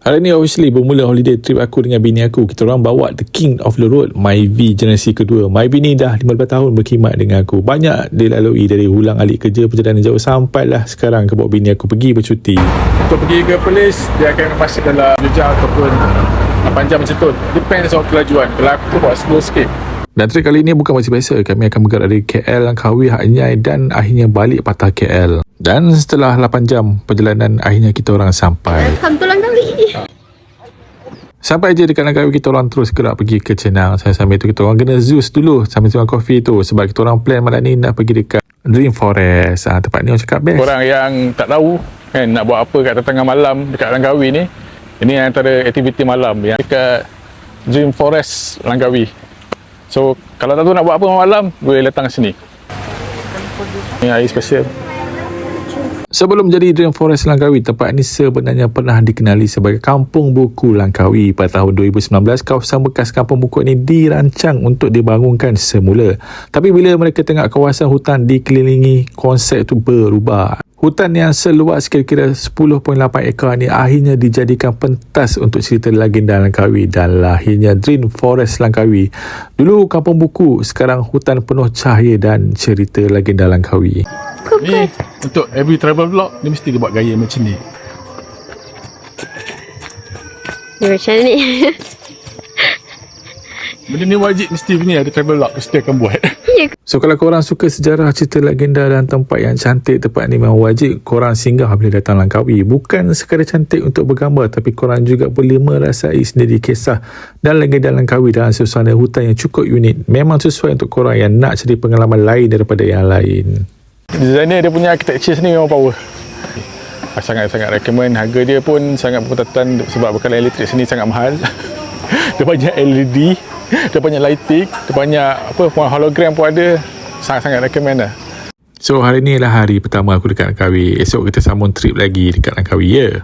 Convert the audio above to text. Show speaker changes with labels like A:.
A: Hari ni obviously bermula holiday trip aku dengan bini aku. Kita orang bawa the king of the road, Myvi generasi kedua. Myvi ni dah 15 tahun berkhidmat dengan aku. Banyak dia lalui dari ulang alik kerja, perjalanan jauh, sampailah sekarang ke bawa bini aku pergi bercuti. Untuk pergi ke Perlis, dia akan masih dalam 7 jam ataupun 8 jam macam tu. Depends on kelajuan. Kalau aku buat slow sikit. Dan trip kali ini bukan macam biasa. Kami akan bergerak dari KL, Langkawi, Hak Anyai dan akhirnya balik patah KL. Dan setelah 8 jam perjalanan, akhirnya kita orang sampai. Sampai je dekat Langkawi, kita orang terus gerak pergi ke Cenang. Sambil tu kita orang kena Zeus dulu sambil tengok kopi tu. Sebab kita orang plan malam ni nak pergi dekat Dream Forest. Tempat ni orang cakap best. Orang yang tak tahu kan nak buat apa kat tengah malam dekat Langkawi ni, ini antara aktiviti malam yang dekat Dream Forest Langkawi. So kalau tak tahu nak buat apa malam, boleh datang sini. Ini air special. Sebelum jadi Dream Forest Langkawi, tempat ini sebenarnya pernah dikenali sebagai Kampung Buku Langkawi. Pada tahun 2019, kawasan bekas Kampung Buku ini dirancang untuk dibangunkan semula. Tapi bila mereka tengok kawasan hutan dikelilingi, konsep itu berubah. Hutan yang seluas kira-kira 10.8 ekar ni akhirnya dijadikan pentas untuk cerita legenda Langkawi dan lahirnya Dream Forest Langkawi. Dulu Kampung Buku, sekarang hutan penuh cahaya dan cerita legenda Langkawi. Ni untuk every travel vlog, dia mesti dia buat gaya macam ni.
B: Dia macam ni.
A: Benda ni wajib mesti punya ada travel vlog, mesti akan buat. So kalau korang suka sejarah, cerita legenda dan tempat yang cantik, tempat ni memang wajib korang singgah bila datang Langkawi. Bukan sekadar cantik untuk bergambar, tapi korang juga boleh merasai sendiri kisah dan legenda Langkawi dalam suasana hutan yang cukup unik. Memang sesuai untuk korang yang nak cari pengalaman lain daripada yang lain. Designer dia punya architecture sini memang power. Sangat-sangat recommend. Harga dia pun sangat berkutatan sebab bekalan elektrik sini sangat mahal. Dia banyak LED, dia banyak lighting, dia banyak hologram pun ada. Sangat-sangat recommend lah. So hari ni lah hari pertama aku dekat Langkawi. Esok kita sambung trip lagi dekat Langkawi, ya.